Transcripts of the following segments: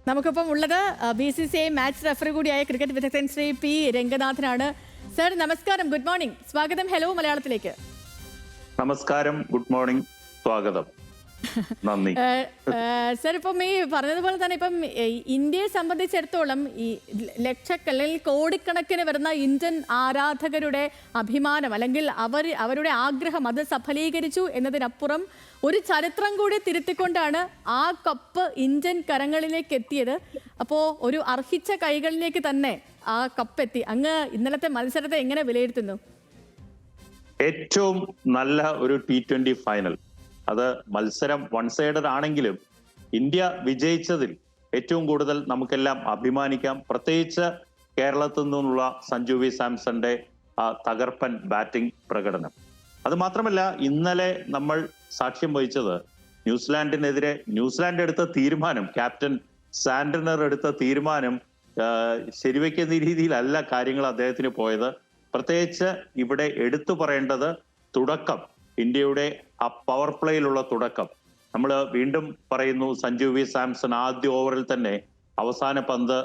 നമുക്കിപ്പം ഉള്ളത് BCCI match referee കൂടിയായ ക്രിക്കറ്റ് വിദഗ്ധൻ ശ്രീ പി രംഗനാഥനാണ്. സർ നമസ്കാരം, ഗുഡ് മോർണിംഗ്, സ്വാഗതം ഹലോ മലയാളത്തിലേക്ക്. നമസ്കാരം, ഗുഡ് മോർണിംഗ്, സ്വാഗതം, നന്ദി. സർ ഇപ്പം ഈ പറഞ്ഞതുപോലെ തന്നെ ഇപ്പം ഇന്ത്യയെ സംബന്ധിച്ചിടത്തോളം ഈ അല്ലെങ്കിൽ കോടിക്കണക്കിന് വരുന്ന ഇന്ത്യൻ ആരാധകരുടെ അഭിമാനം അല്ലെങ്കിൽ അവരുടെ ആഗ്രഹം അത് സഫലീകരിച്ചു എന്നതിനപ്പുറം ഒരു ചരിത്രം കൂടി തിരുത്തിക്കൊണ്ടാണ് ആ കപ്പ് ഇന്ത്യൻ കരങ്ങളിലേക്ക് എത്തിയത്. അപ്പോൾ ഒരു അർഹിച്ച കൈകളിലേക്ക് തന്നെ ആ കപ്പ് എത്തി. അങ്ങ് ഇന്നലത്തെ മത്സരത്തെ എങ്ങനെ വിലയിരുത്തുന്നു? ഏറ്റവും നല്ല ഒരു T20 ഫൈനൽ. അത് മത്സരം വൺ സൈഡഡ് ആണെങ്കിലും ഇന്ത്യ വിജയിച്ചതിൽ ഏറ്റവും കൂടുതൽ നമുക്കെല്ലാം അഭിമാനിക്കാം. പ്രത്യേകിച്ച് കേരളത്തിൽ നിന്നുള്ള സഞ്ജു വി സാംസന്റെ തകർപ്പൻ ബാറ്റിംഗ് പ്രകടനം. അത് മാത്രമല്ല, ഇന്നലെ നമ്മൾ സാക്ഷ്യം വഹിച്ചത് ന്യൂസിലാൻഡിനെതിരെ ന്യൂസിലാൻഡ് എടുത്ത തീരുമാനം, ക്യാപ്റ്റൻ സാന്റനർ എടുത്ത തീരുമാനം ശരിവെക്കുന്ന രീതിയിലല്ല കാര്യങ്ങൾ അദ്ദേഹത്തിന് പോയത്. പ്രത്യേകിച്ച് ഇവിടെ എടുത്തു പറയേണ്ടത് തുടക്കം, ഇന്ത്യയുടെ ആ പവർ പ്ലേയിലുള്ള തുടക്കം. നമ്മൾ വീണ്ടും പറയുന്നു, സഞ്ജു വി സാംസൺ ആദ്യ ഓവറിൽ തന്നെ അവസാന പന്ത്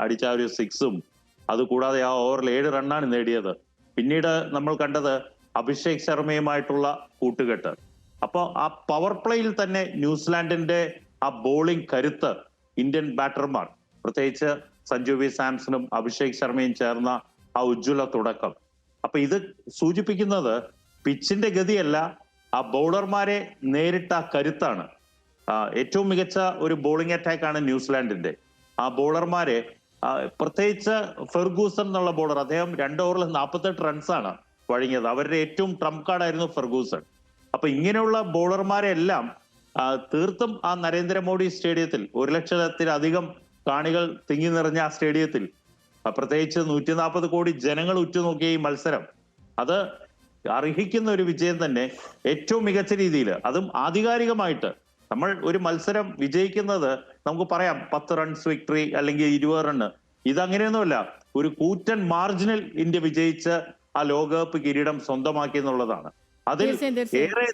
അടിച്ച ഒരു സിക്സും, അതുകൂടാതെ ആ ഓവറിൽ 7 റണ്ണാണ് നേടിയത്. പിന്നീട് നമ്മൾ കണ്ടത് അഭിഷേക് ശർമ്മയുമായിട്ടുള്ള കൂട്ടുകെട്ട്. അപ്പോൾ ആ പവർ പ്ലേയിൽ തന്നെ ന്യൂസിലാൻഡിന്റെ ആ ബോളിംഗ് കരുത്ത്, ഇന്ത്യൻ ബാറ്റർമാർ പ്രത്യേകിച്ച് സഞ്ജു വി സാംസണും അഭിഷേക് ശർമ്മയും ചേർന്ന ആ ഉജ്ജ്വല തുടക്കം. അപ്പൊ ഇത് സൂചിപ്പിക്കുന്നത് പിച്ചിന്റെ ഗതിയല്ല, ആ ബൗളർമാരെ നേരിട്ട കരുത്താണ്. ഏറ്റവും മികച്ച ഒരു ബോളിംഗ് അറ്റാക്കാണ് ന്യൂസിലാൻഡിന്റെ. ആ ബോളർമാരെ പ്രത്യേകിച്ച് ഫെർഗൂസൺ എന്നുള്ള ബോളർ, അദ്ദേഹം 2 ഓവറിൽ 48 റൺസാണ് വഴങ്ങിയത്. അവരുടെ ഏറ്റവും ട്രംപ് കാർഡായിരുന്നു ഫെർഗൂസൺ. അപ്പൊ ഇങ്ങനെയുള്ള ബോളർമാരെ എല്ലാം തീർത്തും ആ നരേന്ദ്രമോദി സ്റ്റേഡിയത്തിൽ 1 ലക്ഷത്തിലധികം കാണികൾ തിങ്ങി നിറഞ്ഞ ആ സ്റ്റേഡിയത്തിൽ, പ്രത്യേകിച്ച് 140 കോടി ജനങ്ങൾ ഉറ്റുനോക്കിയ ഈ മത്സരം, അത് അർഹിക്കുന്ന ഒരു വിജയം തന്നെ. ഏറ്റവും മികച്ച രീതിയിൽ, അതും ആധികാരികമായിട്ട്. നമ്മൾ ഒരു മത്സരം വിജയിക്കുന്നത് നമുക്ക് പറയാം 10 റൺസ് വിക്ടറി അല്ലെങ്കിൽ 20 റണ്ണ്. ഇതങ്ങനെയൊന്നുമല്ല, ഒരു കൂറ്റൻ മാർജിനിൽ ഇന്ത്യ വിജയിച്ച് ആ ലോകകപ്പ് കിരീടം സ്വന്തമാക്കി എന്നുള്ളതാണ്. അതിൽ ഏറെ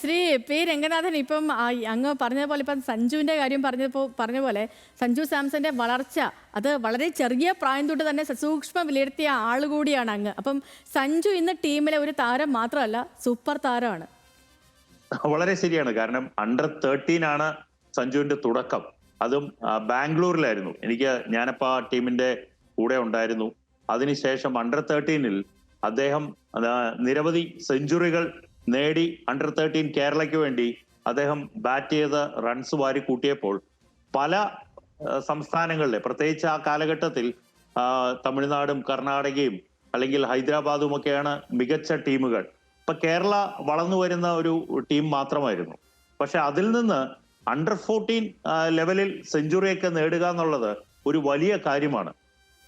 ശ്രീ പി രംഗനാഥൻ, ഇപ്പം അങ്ങ് പറഞ്ഞതുപോലെ ഇപ്പം സഞ്ജുവിൻ്റെ കാര്യം പറഞ്ഞ പോലെ സഞ്ജു സാംസന്റെ വളർച്ച അത് വളരെ ചെറിയ പ്രായം തൊട്ട് തന്നെ സസൂക്ഷ്മം വിലയിരുത്തിയ ആൾ കൂടിയാണ് അങ്ങ്. അപ്പം സഞ്ജു ഇന്ന് ടീമിലെ ഒരു താരം മാത്രമല്ല, സൂപ്പർ താരമാണ്. വളരെ ശരിയാണ്. കാരണം അണ്ടർ 13 ആണ് സഞ്ജുവിന്റെ തുടക്കം. അതും ബാംഗ്ലൂരിലായിരുന്നു. ഞാനപ്പോ ആ ടീമിന്റെ കൂടെ ഉണ്ടായിരുന്നു. അതിനുശേഷം അണ്ടർ 13-ൽ അദ്ദേഹം നിരവധി സെഞ്ചുറികൾ നേടി. അണ്ടർ 13 കേരളയ്ക്ക് വേണ്ടി അദ്ദേഹം ബാറ്റ് ചെയ്ത് റൺസ് വാരി കൂട്ടിയപ്പോൾ പല സംസ്ഥാനങ്ങളിലെ, പ്രത്യേകിച്ച് ആ കാലഘട്ടത്തിൽ തമിഴ്നാടും കർണാടകയും അല്ലെങ്കിൽ ഹൈദരാബാദും ഒക്കെയാണ് മികച്ച ടീമുകൾ. ഇപ്പൊ കേരള വളർന്നു വരുന്ന ഒരു ടീം മാത്രമായിരുന്നു. പക്ഷെ അതിൽ നിന്ന് അണ്ടർ 14 ലെവലിൽ സെഞ്ചുറിയൊക്കെ നേടുക എന്നുള്ളത് ഒരു വലിയ കാര്യമാണ്.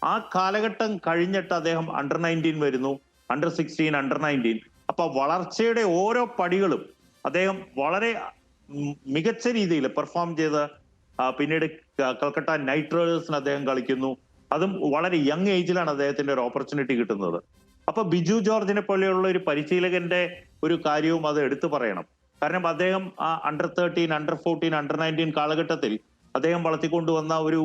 ആ കാലഘട്ടം കഴിഞ്ഞിട്ട് അദ്ദേഹം അണ്ടർ 19 വരുന്നു, അണ്ടർ 16, അണ്ടർ 19. അപ്പൊ വളർച്ചയുടെ ഓരോ പടികളും അദ്ദേഹം വളരെ മികച്ച രീതിയിൽ പെർഫോം ചെയ്ത് പിന്നീട് കൽക്കട്ട നൈറ്റ് റൈഡേഴ്സിന് അദ്ദേഹം കളിക്കുന്നു. അതും വളരെ യങ് ഏജിലാണ് അദ്ദേഹത്തിന്റെ ഒരു ഓപ്പർച്യൂണിറ്റി കിട്ടുന്നത്. അപ്പൊ ബിജു ജോർജിനെ പോലെയുള്ള ഒരു പരിശീലകന്റെ ഒരു കാര്യവും അത് എടുത്തു പറയണം. കാരണം അദ്ദേഹം ആ അണ്ടർ 13, അണ്ടർ 14, അണ്ടർ 19 കാലഘട്ടത്തിൽ അദ്ദേഹം വളർത്തിക്കൊണ്ടുവന്ന ഒരു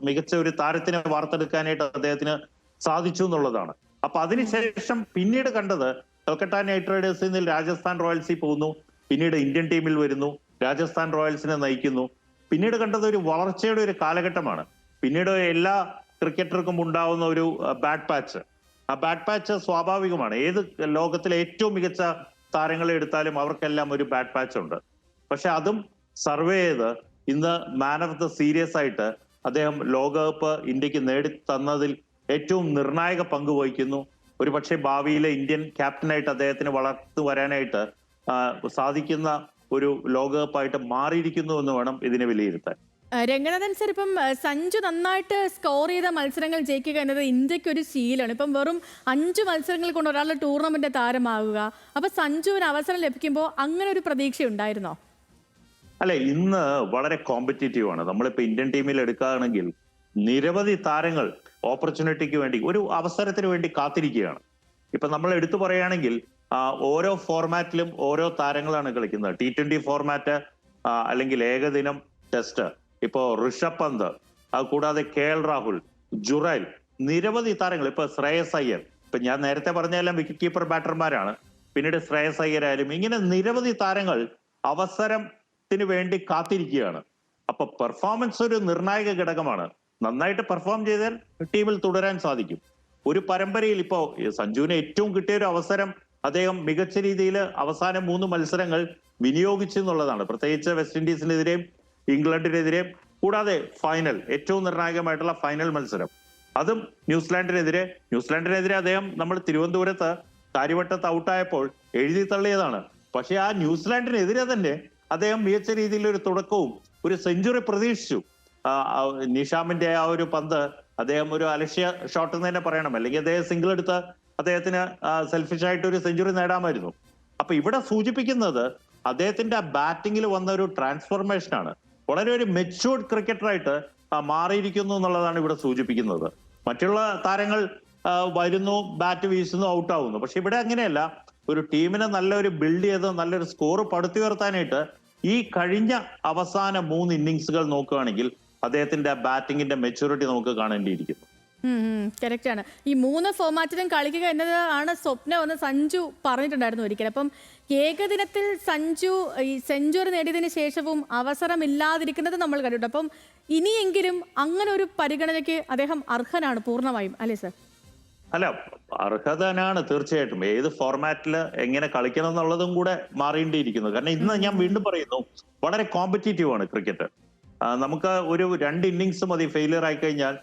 മികച്ച ഒരു താരത്തിനെ വാർത്തെടുക്കാനായിട്ട് അദ്ദേഹത്തിന് സാധിച്ചു എന്നുള്ളതാണ്. അപ്പൊ അതിനുശേഷം പിന്നീട് കണ്ടത് കൽക്കട്ട നൈറ്റ് റൈഡേഴ്സിൽ നിന്ന് രാജസ്ഥാൻ റോയൽസിൽ പോകുന്നു, പിന്നീട് ഇന്ത്യൻ ടീമിൽ വരുന്നു, രാജസ്ഥാൻ റോയൽസിനെ നയിക്കുന്നു. പിന്നീട് കണ്ടത് ഒരു വളർച്ചയുടെ ഒരു കാലഘട്ടമാണ്. പിന്നീട് എല്ലാ ക്രിക്കറ്റർക്കും ഉണ്ടാവുന്ന ഒരു ബാഡ് പാച്ച്. ആ ബാഡ് പാച്ച് സ്വാഭാവികമാണ്. ഏത് ലോകത്തിലെ ഏറ്റവും മികച്ച താരങ്ങളെ എടുത്താലും അവർക്കെല്ലാം ഒരു ബാഡ് പാച്ച് ഉണ്ട്. പക്ഷെ അതും സർവേ ചെയ്ത് ഇന്ന് മാൻ ഓഫ് ദ സീരീസ് ആയിട്ട് അദ്ദേഹം ലോകകപ്പ് ഇന്ത്യക്ക് നേടിത്തന്നതിൽ ഏറ്റവും നിർണായക പങ്ക് വഹിക്കുന്നു. ഒരു പക്ഷേ ഭാവിയിലെ ഇന്ത്യൻ ക്യാപ്റ്റനായിട്ട് അദ്ദേഹത്തിന് വളർന്നു വരാനായിട്ട് സാധിക്കുന്ന ഒരു ലോകകപ്പായിട്ട് മാറിയിരിക്കുന്നു എന്ന് വേണം ഇതിനെ വിലയിരുത്താൻ. രംഗനാഥൻ സർ, ഇപ്പം സഞ്ജു നന്നായിട്ട് സ്കോർ ചെയ്ത മത്സരങ്ങൾ ജയിക്കുക എന്നത് ഇന്ത്യക്ക് ഒരു ശീലമാണ്. ഇപ്പം വെറും 5 മത്സരങ്ങൾ കൊണ്ട് ഒരാളുടെ ടൂർണമെന്റ് താരമാകുക, അപ്പൊ സഞ്ജുവിന് അവസരം ലഭിക്കുമ്പോൾ അങ്ങനെ ഒരു പ്രതീക്ഷ ഉണ്ടായിരുന്നോ? അല്ലെ, ഇന്ന് വളരെ കോമ്പറ്റീറ്റീവ് ആണ്. നമ്മളിപ്പോ ഇന്ത്യൻ ടീമിൽ എടുക്കുകയാണെങ്കിൽ നിരവധി താരങ്ങൾ ഓപ്പർച്യൂണിറ്റിക്ക് വേണ്ടി, ഒരു അവസരത്തിന് വേണ്ടി കാത്തിരിക്കുകയാണ്. ഇപ്പൊ നമ്മൾ എടുത്തു പറയുകയാണെങ്കിൽ ഓരോ ഫോർമാറ്റിലും ഓരോ താരങ്ങളാണ് കളിക്കുന്നത്. T20 ഫോർമാറ്റ് അല്ലെങ്കിൽ ഏകദിനം ടെസ്റ്റ്. ഇപ്പോ ഋഷഭ് പന്ത്, അത് കൂടാതെ KL രാഹുൽ, ജുറൈൽ, നിരവധി താരങ്ങൾ. ഇപ്പൊ ശ്രേയസ് അയ്യർ, ഇപ്പൊ ഞാൻ നേരത്തെ പറഞ്ഞെല്ലാം വിക്കറ്റ് കീപ്പർ ബാറ്റർമാരാണ്. പിന്നീട് ശ്രേയസ് അയ്യർ ആയാലും ഇങ്ങനെ നിരവധി താരങ്ങൾ അവസരത്തിന് വേണ്ടി കാത്തിരിക്കുകയാണ്. അപ്പൊ പെർഫോമൻസ് ഒരു നിർണായക ഘടകമാണ്. നന്നായിട്ട് പെർഫോം ചെയ്താൽ ടീമിൽ തുടരാൻ സാധിക്കും. ഒരു പരമ്പരയിൽ ഇപ്പോ സഞ്ജുവിന് ഏറ്റവും കിട്ടിയ ഒരു അവസരം അദ്ദേഹം മികച്ച രീതിയിൽ അവസാന 3 മത്സരങ്ങൾ വിനിയോഗിച്ചു എന്നുള്ളതാണ്. പ്രത്യേകിച്ച് വെസ്റ്റ് ഇൻഡീസിനെതിരെയും ഇംഗ്ലണ്ടിനെതിരെയും, കൂടാതെ ഫൈനൽ, ഏറ്റവും നിർണായകമായിട്ടുള്ള ഫൈനൽ മത്സരം, അതും ന്യൂസിലാൻഡിനെതിരെ അദ്ദേഹം നമ്മൾ തിരുവനന്തപുരത്ത് കാര്യവട്ടത്ത് ഔട്ടായപ്പോൾ എഴുതി തള്ളിയതാണ്. പക്ഷെ ആ ന്യൂസിലാൻഡിനെതിരെ തന്നെ അദ്ദേഹം മികച്ച രീതിയിൽ ഒരു തുടക്കവും ഒരു സെഞ്ചുറി പ്രതീക്ഷിച്ചു. നിഷാമിന്റെ ആ ഒരു പന്ത് അദ്ദേഹം ഒരു അലക്ഷ്യ ഷോട്ട് എന്ന് തന്നെ പറയണം, അല്ലെങ്കിൽ അദ്ദേഹം സിംഗിൾ എടുത്ത് അദ്ദേഹത്തിന് സെൽഫിഷ് ആയിട്ട് ഒരു സെഞ്ചുറി നേടാമായിരുന്നു. അപ്പൊ ഇവിടെ സൂചിപ്പിക്കുന്നത് അദ്ദേഹത്തിന്റെ ആ ബാറ്റിങ്ങിൽ വന്ന ഒരു ട്രാൻസ്ഫോർമേഷൻ ആണ്. വളരെ ഒരു മെച്യൂർഡ് ക്രിക്കറ്ററായിട്ട് മാറിയിരിക്കുന്നു എന്നുള്ളതാണ് ഇവിടെ സൂചിപ്പിക്കുന്നത്. മറ്റുള്ള താരങ്ങൾ വരുന്നു, ബാറ്റ് വീശുന്നു, ഔട്ടാവുന്നു. പക്ഷെ ഇവിടെ അങ്ങനെയല്ല. ഒരു ടീമിനെ നല്ലൊരു ബിൽഡ് ചെയ്ത് നല്ലൊരു സ്കോർ പടുത്തുയർത്താനായിട്ട് ഈ കഴിഞ്ഞ അവസാന 3 ഇന്നിങ്സുകൾ നോക്കുകയാണെങ്കിൽ അദ്ദേഹത്തിന്റെ ബാറ്റിങ്ങിന്റെ മെച്യൂരിറ്റി നമുക്ക് കാണേണ്ടിയിരിക്കുന്നു. കറക്റ്റ് ആണ്. ഈ 3 ഫോമാറ്റിലും കളിക്കുക എന്നതാണ് സ്വപ്നം എന്ന് സഞ്ജു പറഞ്ഞിട്ടുണ്ടായിരുന്നു ഒരിക്കൽ. അപ്പം ഏകദിനത്തിൽ സഞ്ജു ഈ സെഞ്ചുറി നേടിയതിനു ശേഷവും അവസരമില്ലാതിരിക്കുന്നത് നമ്മൾ കണ്ടിട്ടുണ്ട്. അപ്പം ഇനിയെങ്കിലും അങ്ങനെ ഒരു പരിഗണനയ്ക്ക് അദ്ദേഹം അർഹനാണ് പൂർണ്ണമായും, അല്ലേ സർ? അല്ല, അർഹതനാണ് തീർച്ചയായിട്ടും. ഏത് ഫോർമാറ്റിൽ എങ്ങനെ കളിക്കണം എന്നുള്ളതും കൂടെ മാറേണ്ടിയിരിക്കുന്നു. കാരണം ഇന്ന് ഞാൻ വീണ്ടും പറയുന്നു, വളരെ കോമ്പറ്റീറ്റീവ് ആണ് ക്രിക്കറ്റ്. നമുക്ക് ഒരു 2 ഇന്നിങ്സ് മതി ഫെയിലിയർ ആയി കഴിഞ്ഞാൽ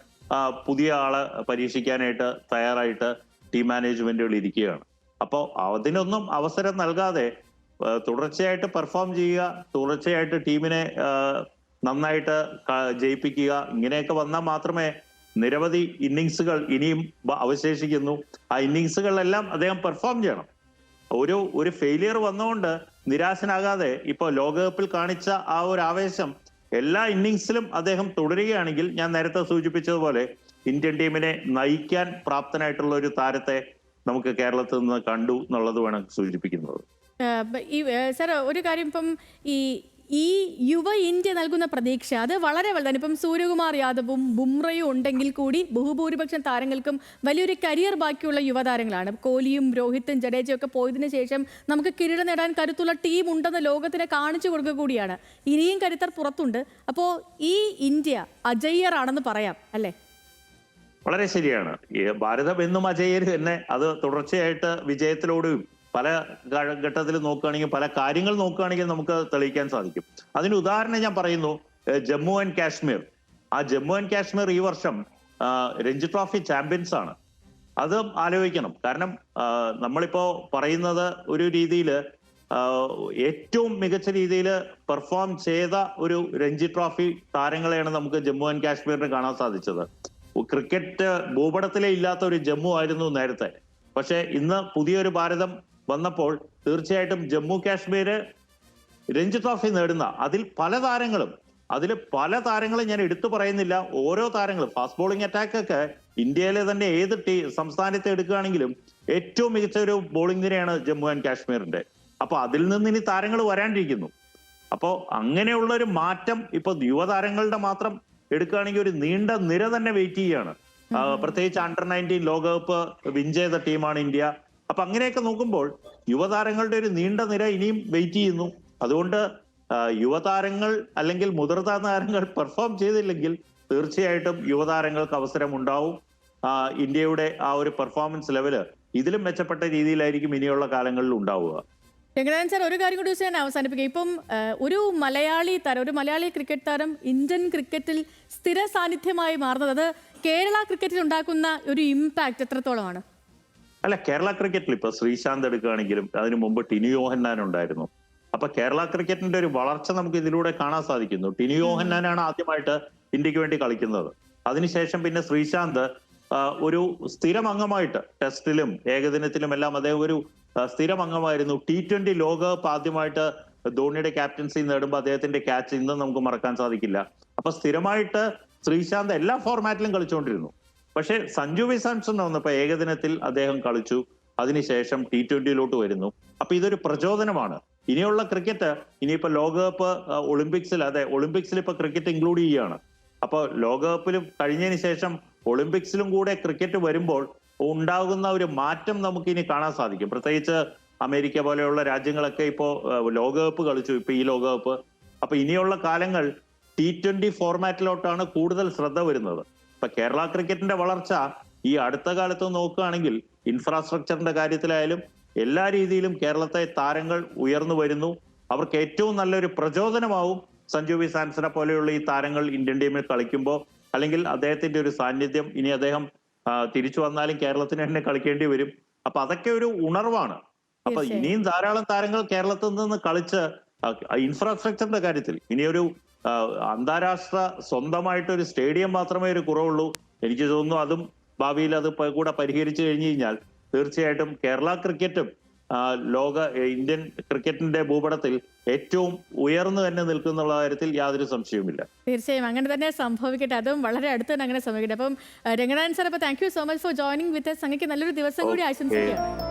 പുതിയ ആള് പരീക്ഷിക്കാനായിട്ട് തയ്യാറായിട്ട് ടീം മാനേജ്മെന്റുകൾ ഇരിക്കുകയാണ്. അപ്പോൾ അതിനൊന്നും അവസരം നൽകാതെ തുടർച്ചയായിട്ട് പെർഫോം ചെയ്യുക, തുടർച്ചയായിട്ട് ടീമിനെ നന്നായിട്ട് ജയിപ്പിക്കുക, ഇങ്ങനെയൊക്കെ വന്നാൽ മാത്രമേ നിരവധി ഇന്നിങ്സുകൾ ഇനിയും അവശേഷിക്കുന്നു. ആ ഇന്നിങ്സുകളിലെല്ലാം അദ്ദേഹം പെർഫോം ചെയ്യണം. ഒരു ഫെയിലിയർ വന്നുകൊണ്ട് നിരാശനാകാതെ ഇപ്പൊ ലോകകപ്പിൽ കാണിച്ച ആ ഒരു ആവേശം എല്ലാ ഇന്നിങ്സിലും അദ്ദേഹം തുടരുകയാണെങ്കിൽ ഞാൻ നേരത്തെ സൂചിപ്പിച്ചതുപോലെ ഇന്ത്യൻ ടീമിനെ നയിക്കാൻ പ്രാപ്തനായിട്ടുള്ള ഒരു താരത്തെ നമുക്ക് കേരളത്തിൽ നിന്ന് കണ്ടു എന്നുള്ളത് വേണം സൂചിപ്പിക്കുന്നത്. സർ, ഒരു കാര്യം, ഇപ്പം ഈ യുവ ഇന്ത്യ നൽകുന്ന പ്രതീക്ഷ അത് വളരെ വലുതാണ്. ഇപ്പം സൂര്യകുമാർ യാദവും ബുംറയും ഉണ്ടെങ്കിൽ കൂടി ബഹുഭൂരിപക്ഷം താരങ്ങൾക്കും വലിയൊരു കരിയർ ബാക്കിയുള്ള യുവതാരങ്ങളാണ്. കോഹ്ലിയും രോഹിത്തും ജഡേജയും ഒക്കെ പോയതിനു ശേഷം നമുക്ക് കിരീടം നേടാൻ കരുത്തുള്ള ടീം ഉണ്ടെന്ന് ലോകത്തിനെ കാണിച്ചു കൊടുക്കുക കൂടിയാണ്. ഇനിയും കരുത്തർ പുറത്തുണ്ട്. അപ്പോൾ ഈ ഇന്ത്യ അജയ്യറാണെന്ന് പറയാം, അല്ലേ? വളരെ ശരിയാണ്. ഭാരതം എന്നും അജയ്യർ തന്നെ. അത് തുടർച്ചയായിട്ട് വിജയത്തിലോടും പല ഘട്ടത്തിൽ നോക്കുകയാണെങ്കിൽ, പല കാര്യങ്ങൾ നോക്കുകയാണെങ്കിൽ നമുക്ക് തെളിയിക്കാൻ സാധിക്കും. അതിന് ഉദാഹരണം ഞാൻ പറയുന്നു, ജമ്മു ആൻഡ് കാശ്മീർ. ആ ജമ്മു ആൻഡ് കാശ്മീർ ഈ വർഷം രഞ്ജി ട്രോഫി ചാമ്പ്യൻസ് ആണ്. അത് ആലോചിക്കണം. കാരണം നമ്മളിപ്പോ പറയുന്നത് ഒരു രീതിയിൽ ഏറ്റവും മികച്ച രീതിയിൽ പെർഫോം ചെയ്ത ഒരു രഞ്ജി ട്രോഫി താരങ്ങളെയാണ് നമുക്ക് ജമ്മു ആൻഡ് കാശ്മീരിന് കാണാൻ സാധിച്ചത്. ക്രിക്കറ്റ് ഭൂപടത്തിലേ ഇല്ലാത്ത ഒരു ജമ്മു ആയിരുന്നു നേരത്തെ. പക്ഷെ ഇന്ന് പുതിയൊരു ഭാരതം വന്നപ്പോൾ തീർച്ചയായിട്ടും ജമ്മു കാശ്മീര് രഞ്ജി ട്രോഫി നേടുന്ന അതിൽ പല താരങ്ങളും ഞാൻ എടുത്തു പറയുന്നില്ല. ഓരോ താരങ്ങളും ഫാസ്റ്റ് ബോളിംഗ് അറ്റാക്കൊക്കെ ഇന്ത്യയിലെ തന്നെ ഏത് സംസ്ഥാനത്തെ എടുക്കുകയാണെങ്കിലും ഏറ്റവും മികച്ച ഒരു ബോളിംഗ് നിരയാണ് ജമ്മു ആൻഡ് കാശ്മീരിന്റെ. അപ്പൊ അതിൽ നിന്ന് ഇനി താരങ്ങൾ വരാണ്ടിരിക്കുന്നു. അപ്പോ അങ്ങനെയുള്ള ഒരു മാറ്റം ഇപ്പൊ യുവതാരങ്ങളുടെ മാത്രം എടുക്കുകയാണെങ്കിൽ ഒരു നീണ്ട നിര തന്നെ വെയിറ്റ് ചെയ്യുകയാണ്. പ്രത്യേകിച്ച് അണ്ടർ-19 ലോകകപ്പ് വിൻ ചെയ്ത ടീമാണ് ഇന്ത്യ. അപ്പൊ അങ്ങനെയൊക്കെ നോക്കുമ്പോൾ യുവതാരങ്ങളുടെ ഒരു നീണ്ട നിര ഇനിയും വെയിറ്റ് ചെയ്യുന്നു. അതുകൊണ്ട് യുവതാരങ്ങൾ അല്ലെങ്കിൽ മുതിർന്ന താരങ്ങൾ പെർഫോം ചെയ്തില്ലെങ്കിൽ തീർച്ചയായിട്ടും യുവതാരങ്ങൾക്ക് അവസരം ഉണ്ടാവും. ഇന്ത്യയുടെ ആ ഒരു പെർഫോമൻസ് ലെവല് ഇതിലും മെച്ചപ്പെട്ട രീതിയിലായിരിക്കും ഇനിയുള്ള കാലങ്ങളിൽ ഉണ്ടാവുക. രംഗനാഥൻ സാർ, ഒരു കാര്യം കൂടി ഞാൻ അവസാനിപ്പിക്കുക. ഇപ്പം ഒരു മലയാളി ക്രിക്കറ്റ് താരം ഇന്ത്യൻ ക്രിക്കറ്റിൽ സ്ഥിര സാന്നിധ്യമായി മാറുന്നത്, അത് കേരള ക്രിക്കറ്റിൽ ഉണ്ടാക്കുന്ന ഒരു ഇമ്പാക്ട് എത്രത്തോളമാണ്? അല്ല, കേരള ക്രിക്കറ്റിൽ ഇപ്പൊ ശ്രീശാന്ത് എടുക്കുകയാണെങ്കിലും അതിനു മുമ്പ് ടിനു യോഹന്നാൻ ഉണ്ടായിരുന്നു. അപ്പൊ കേരള ക്രിക്കറ്റിന്റെ ഒരു വളർച്ച നമുക്ക് ഇതിലൂടെ കാണാൻ സാധിക്കുന്നു. ടിനു യോഹന്നാനാണ് ആദ്യമായിട്ട് ഇന്ത്യക്ക് വേണ്ടി കളിക്കുന്നത്. അതിനുശേഷം പിന്നെ ശ്രീശാന്ത് ഒരു സ്ഥിരം അംഗമായിട്ട് ടെസ്റ്റിലും ഏകദിനത്തിലും എല്ലാം അദ്ദേഹം ഒരു സ്ഥിരം അംഗമായിരുന്നു. T20 ലോകകപ്പ് ആദ്യമായിട്ട് ധോണിയുടെ ക്യാപ്റ്റൻസി നേടുമ്പോൾ അദ്ദേഹത്തിന്റെ ക്യാച്ച് ഇന്നും നമുക്ക് മറക്കാൻ സാധിക്കില്ല. അപ്പൊ സ്ഥിരമായിട്ട് ശ്രീശാന്ത് എല്ലാ ഫോർമാറ്റിലും കളിച്ചുകൊണ്ടിരുന്നു. പക്ഷെ സഞ്ജു വി സാംസൺ വന്നപ്പോ ഏകദിനത്തിൽ അദ്ദേഹം കളിച്ചു. അതിനുശേഷം T20 വരുന്നു. അപ്പൊ ഇതൊരു പ്രചോദനമാണ്. ഇനിയുള്ള ക്രിക്കറ്റ് ഇനിയിപ്പോ ലോകകപ്പ് ഒളിമ്പിക്സിൽ ഇപ്പൊ ക്രിക്കറ്റ് ഇൻക്ലൂഡ് ചെയ്യുകയാണ്. അപ്പോൾ ലോകകപ്പിലും കഴിഞ്ഞതിന് ശേഷം ഒളിമ്പിക്സിലും കൂടെ ക്രിക്കറ്റ് വരുമ്പോൾ ഉണ്ടാകുന്ന ഒരു മാറ്റം നമുക്ക് ഇനി കാണാൻ സാധിക്കും. പ്രത്യേകിച്ച് അമേരിക്ക പോലെയുള്ള രാജ്യങ്ങളൊക്കെ ഇപ്പോ ലോകകപ്പ് കളിച്ചു, ഇപ്പൊ ഈ ലോകകപ്പ്. അപ്പൊ ഇനിയുള്ള കാലങ്ങൾ T20 ഫോർമാറ്റിലോട്ടാണ് കൂടുതൽ ശ്രദ്ധ വരുന്നത്. ഇപ്പൊ കേരള ക്രിക്കറ്റിന്റെ വളർച്ച ഈ അടുത്ത കാലത്ത് നോക്കുകയാണെങ്കിൽ ഇൻഫ്രാസ്ട്രക്ചറിന്റെ കാര്യത്തിലായാലും എല്ലാ രീതിയിലും കേരളത്തെ താരങ്ങൾ ഉയർന്നു വരുന്നു. അവർക്ക് ഏറ്റവും നല്ലൊരു പ്രചോദനമാവും സഞ്ജു വി സാംസനെ പോലെയുള്ള ഈ താരങ്ങൾ ഇന്ത്യൻ ടീമിൽ കളിക്കുമ്പോൾ. അല്ലെങ്കിൽ അദ്ദേഹത്തിന്റെ ഒരു സാന്നിധ്യം, ഇനി അദ്ദേഹം തിരിച്ചു വന്നാലും കേരളത്തിന് തന്നെ കളിക്കേണ്ടി വരും. അപ്പൊ അതൊക്കെ ഒരു ഉണർവാണ്. അപ്പൊ ഇനിയും ധാരാളം താരങ്ങൾ കേരളത്തിൽ നിന്ന് കളിച്ച് ഇൻഫ്രാസ്ട്രക്ചറിന്റെ കാര്യത്തിൽ ഇനിയൊരു അന്താരാഷ്ട്ര സ്വന്തമായിട്ട് ഒരു സ്റ്റേഡിയം മാത്രമേ ഒരു കുറവുള്ളൂ. എനിക്ക് തോന്നുന്നു അതും ഭാവിയിൽ അത് കൂടെ പരിഹരിച്ചു കഴിഞ്ഞു കഴിഞ്ഞാൽ തീർച്ചയായിട്ടും കേരള ക്രിക്കറ്റും ഇന്ത്യൻ ക്രിക്കറ്റിന്റെ ഭൂപടത്തിൽ ഏറ്റവും ഉയർന്നു തന്നെ നിൽക്കുന്നുള്ള കാര്യത്തിൽ യാതൊരു സംശയവുമില്ല. തീർച്ചയായും അങ്ങനെ തന്നെ സംഭവിക്കട്ടെ, അതും വളരെ അടുത്ത് തന്നെ അങ്ങനെ സംഭവിക്കട്ടെ. അപ്പം രംഗനാഥൻ സാർ, അപ്പോൾ thank you so much for joining with us. അങ്ങേക്ക് നല്ലൊരു ദിവസം കൂടി ആശംസിക്കുക.